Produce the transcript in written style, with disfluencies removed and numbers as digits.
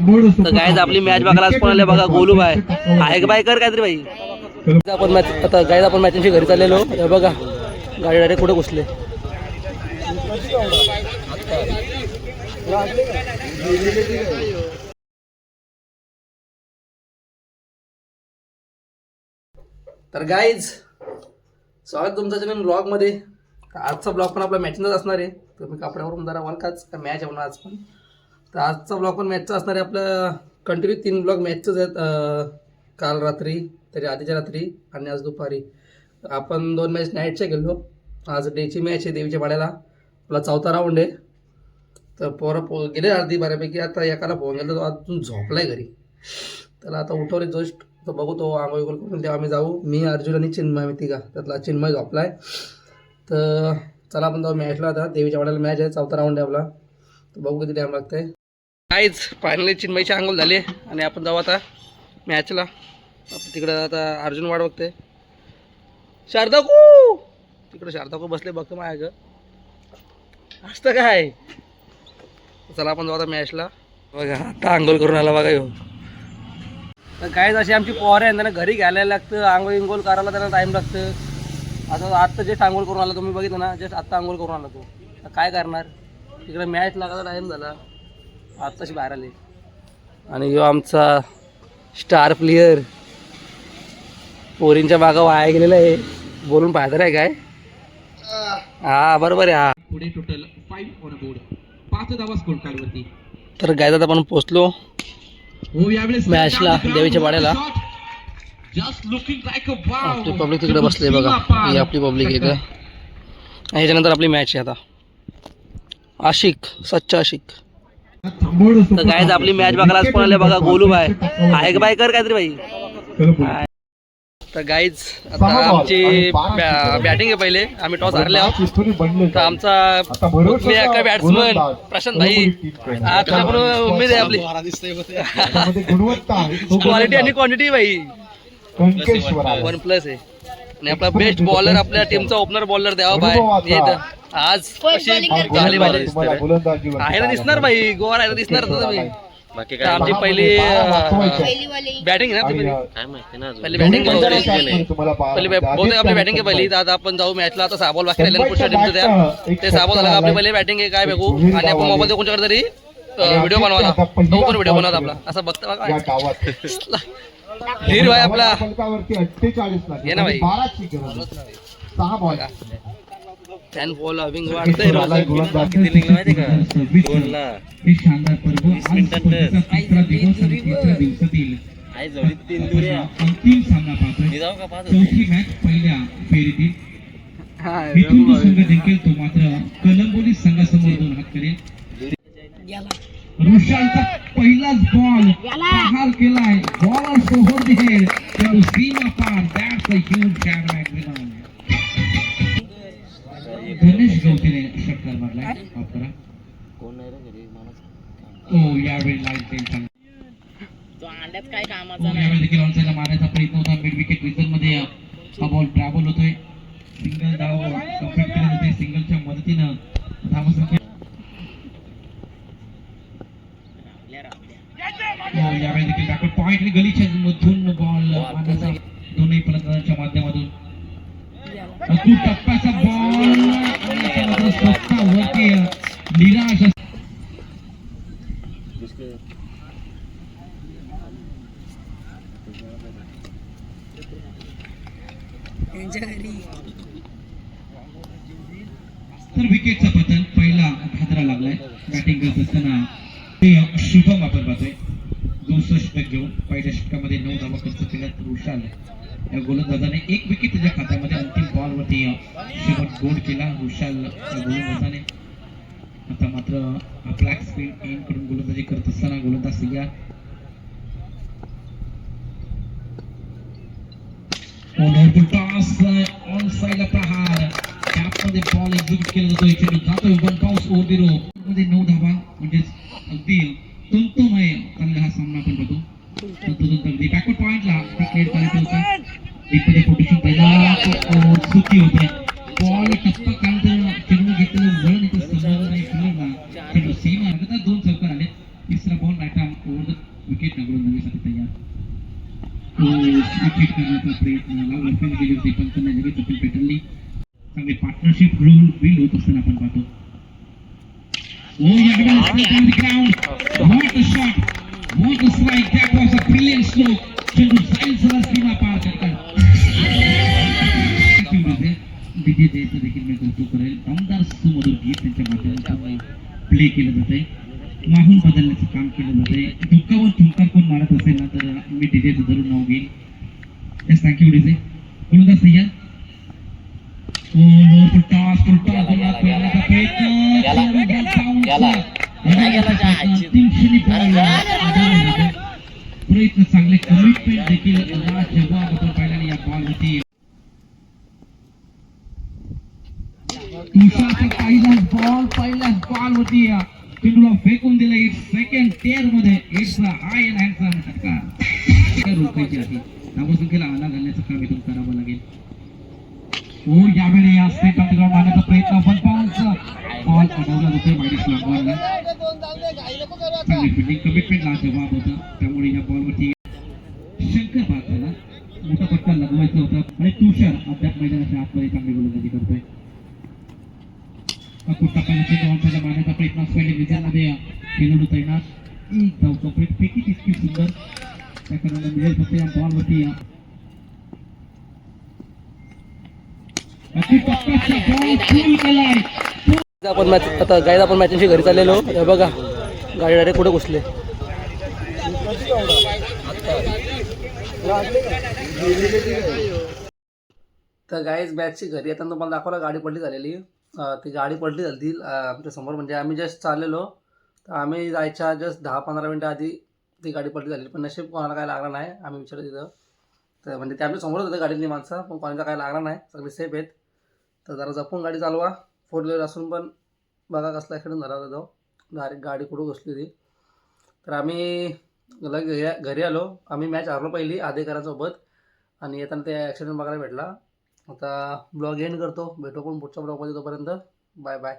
तर गायज आपली मॅच बघायला आज कोण आले बघा, गोलू बाय आहे का बाय कर काहीतरी बाई. आपण मॅच आता गायज आपण मॅचची घरी चाललेलो बघा, गाडी डायरेक्ट कुठे घुसले. तर गाईज स्वागत तुमचं चॅनल ब्लॉगमध्ये. आजचा ब्लॉग पण आपला मॅचचाच असणार आहे. तर मी कपड्यावरून जरा वलकाच मॅच आहे आज पण. तर आजचा ब्लॉग पण मॅचचा असणार आहे. आपलं कंटिन्यू 3 ब्लॉग मॅचचंच आहेत. काल रात्री, त्याच्या आधीच्या रात्री आणि आज दुपारी आपण 2 मॅच नाईटच्या गेलो. आज डेची मॅच आहे देवीच्या पाड्याला, आपला 4था राऊंड आहे. तर गेले अर्धी बऱ्यापैकी. आता एकाला फोन गेला तो अजून झोपलाय घरी, त्याला आता उठवले जस्ट. तर बघू तो आंघोळ करून तेव्हा आम्ही जाऊ. मी अर्जुन आणि चिन्मय, मी तिघा त्यातला चिन्मय झोपलाय. तर चला आपण जाऊ मॅचला. आता देवीच्या वाड्याला मॅच आहे, 4था राऊंड आहे आपला. तर बघू किती टाईम लागतंय. काहीच फायनली चिन्मयची आंघोळ झाली आणि आपण जाऊ आता मॅचला. आपण तिकडं आता अर्जुन वाट बघते. शारदाकू तिकडं, शारदाकू बसले बघतो माझ्या असतं काय. चला आपण जाऊ आता मॅचला. बघा आता आंघोळ करून आला बघा येऊ. तर काय अशी आमची पोर आहे, त्यांना घरी घ्यायला लागतं. आंघोळ इंघोळ करायला त्यांना टाईम लागतं. आता आत्ता जस्ट आंघोळ करून आला, तुम्ही बघितलं ना, जस्ट आत्ता आंघोळ करून आला तो. तर काय करणार, तिकडे मॅच लागायचा टाईम झाला, आत्ताशी बाहेर आले. आणि ह्यो आमचा स्टार प्लेयर पोरींच्या मागं वाया गेलेला आहे. बोलून फायदा नाही काय. हा बरोबर आहे. हा पुढे टोटल 5 ऑन बोर्ड, 5 धावा स्कोर कार्डवरती. तर गायज आता आपण पोहोचलो मॅचला देवीच्या पाड्याला. आपली पब्लिक तिकडे बसले बघा, ही आपली पब्लिक आहे का. ह्याच्यानंतर आपली मॅच आहे आता. आशिक, सच्चा आशिक. तर गायज आपली मॅच बघायला आज कोण आले बघा, गोलू बाय आहे का बाय कर काहीतरी बाई. तर गाईज आता आमची बॅटिंग आहे. पहिले आम्ही टॉस हारले आहोत. तर आमचा बॅट्समन प्रशांत भाई, तुझ्याकडून उमेद आहे आपली. क्वालिटी आणि क्वांटिटी भाई 1+ आहे. आणि आपला बेस्ट बॉलर, आपल्या टीमचा ओपनर बॉलर द्यावा बाय. आज कशी झाली पाहिजे आहे ना, दिसणार भाई गोवा आहे ना, दिसणार तुम्ही. आमची पहिली बॅटिंग आहे ना, पहिली बॅटिंग बहुतेक आपली बॅटिंग आहे पहिली. तर आता आपण जाऊ मॅचला. आता 6 बॉल बाकी राहिले पुढच्या टीमचं त्या. ते 6 बॉल झाला आपली पहिली बॅटिंग आहे काय बघू. आणि आपण मोबाईल कोणच्याकडे तरी व्हिडिओ बनवायला, तो पण व्हिडिओ बनवत आपला असं बघता बघा. धीर भाई आपला ये ना भाई, 6 बॉल फॅन बॉल हविंग वाढतंय रोज. किती लिंग माहिती का गोलला 20 मिनिटात आई जवळ 3 दुऱ्या. अंतिम सामना पाहतोय, जाऊ का पाहत चौथी मॅच पहिल्या फेरीतील. हेतू संघ जिंकेल तो मात्र कलंबोली संघासमोर 2 हात करेल. रुशालचा पहिलाच बॉल बहाल केलाय. बॉलर सोहर दिसेल चेंडू सीमा पार. दॅट्स अ ह्यूज शॉट मॅग्नेटॉन. गणेश गवतीने षटकार मारलाय. कोण नाही रे घरी माणूस. ओ यावेळी लाईट टेन्शन तो अंड्यात काय कामाचा नाही. यावेळी देखील ऑनसाइडला मारण्याचा प्रयत्न होता. मिड विकेट रिझन मध्ये हा बॉल ट्रॅव्हल होतोय. सिंगल धाव कंप्लीट केली होते. सिंगलच्या मदतीनं धावसंख्या यावेळी देखील बॅकवर्ड पॉइंट आणि गलीच्या मधून बॉल मारण्याचा दोन्ही फलंदाजांच्या माध्यमातून अचूक टप्प्याचा बॉल आणि स्वतःवरती निराश. तर विकेटचा पतन पहिला घातरा लागलाय. बॅटिंग करत असताना शुभम आपण पाहतोय 62 षटक घेऊन पहिल्या षटकामध्ये 9 धावा खर्च केल्यात. रुशाल या गोलंदाजाने 1 विकेट त्याच्या खात्यामध्ये अंतिम बॉलवरती शेवट गोल केला. रुशाल या गोलंदाजाने. आता मात्र ब्लॅक स्क्रीन एन कडून गोलंदाजी करत असताना गोलंदाज सिया ऑन साइडला प्रहार. कॅपमध्ये बॉल एक्झिक्यूट केला जातो. चेंडू जातोय one bounce over the rope मध्ये 9 धावा म्हणजे अगदी तंतुमय चालला हा सामना आपण बघतो. अगदी बॅकवर्ड पॉइंटला क्रिकेट क्वालिटी होता. डीपमध्ये पोटेशन पहिला चुकी होते. बॉल टप्पा काढून चेंडू घेतलेलं वळण इथं समोर नाही फिरला. चेंडू सीमा लगातार 2 चौकार आले. तिसरा ball right arm over the wicket गोलंदाजीसाठी तयार. विकेट करण्याचा प्रयत्न लावला फेल गेली होती पण त्यांना लगेच अपील पेटरली. चांगले पार्टनरशिप बिल्ड होत असताना आपण पाहतो. What a shot! What a strike! That was a brilliant stroke. चेंडू जाईल सरळ सीमा पार करतात. विजय जयचं देखील मी कौतुक करेल. दमदार सुमधुर गीत त्यांच्या माध्यमातून प्ले केलं जातंय. माहोल बदलण्याचं काम केलं जातंय. धुक्कावर ठुमका कोण मारत असेल ना तर मी डीजेचं जरूर नाव घेईल. Yes thank you DJ. गोलंदाज तयार. टॉस करण्याचा प्रयत्न चांगले कमिटमेंट देखील जेव्हा आपण पाहिल्याने या बॉल होती. तुषारचा पहिलाच बॉल होती. चेंडूला फेकून दिलं. इट सेकंड टेअर मध्ये इट्स हाय अँड हँडसम षटकार रोखायची आहे. धावसंख्येला आला घालण्याचं काम इथून करावं लागेल. यावेळी या स्टेट ऑफ ग्राउंड आणण्याचा प्रयत्न वन बाउन्स बॉल अडवला जातोय मायनस लागवायला. चांगली फिल्डिंग कमिटमेंटला जवाब होता त्यामुळे या बॉलवरती शंकर भारताला मोठा पट्टा लगवायचा होता आणि तुषार अद्याप मैदानाच्या आतमध्ये चांगली गोलंदाजी करतोय. चेंडू मारण्याचा प्रयत्न स्पेलिंग रिझनमध्ये खेळाडू तैनात. एक धाव कंप्लीट पैकी तितकी सुंदर त्या कारणाने मिळेल फक्त या बॉलवरती. आपण मॅच आता गाईज आपण मॅचची घरी चाललेलो. हे बघा गाडी डायरेक्ट कुठे घुसले. तर गाईज मॅचची घरी येताना तुम्हाला दाखवला गाडी पडली झालेली. ती गाडी पडली झाली आमच्या समोर. म्हणजे आम्ही जस्ट चाललेलो तर आम्ही जायच्या जस्ट 10-15 मिनटं आधी ती गाडी पडली झाली. पण नशीब कोणाला काय लागला नाही. आम्ही विचारलं तिथं तर म्हणजे ते आमच्या समोरच होतं गाडीतली माणसं पण कोणाला काय लागला नाही. सगळे सेफ आहेत. तर जरा जपून गाडी चालवा. 4 व्हीलर असून पण बघा कसला ॲक्सिडेंट झाला होता तो. डायरेक्ट गाडी कुठं घुसली होती. तर आम्ही घरी आलो. आम्ही मॅच हारलो पहिली आधेकरांसोबत आणि येताना ते ॲक्सिडेंट बघायला भेटला. आता ब्लॉग एंड करतो. भेटू पण पुढच्या ब्लॉगमध्ये. तोपर्यंत बाय बाय.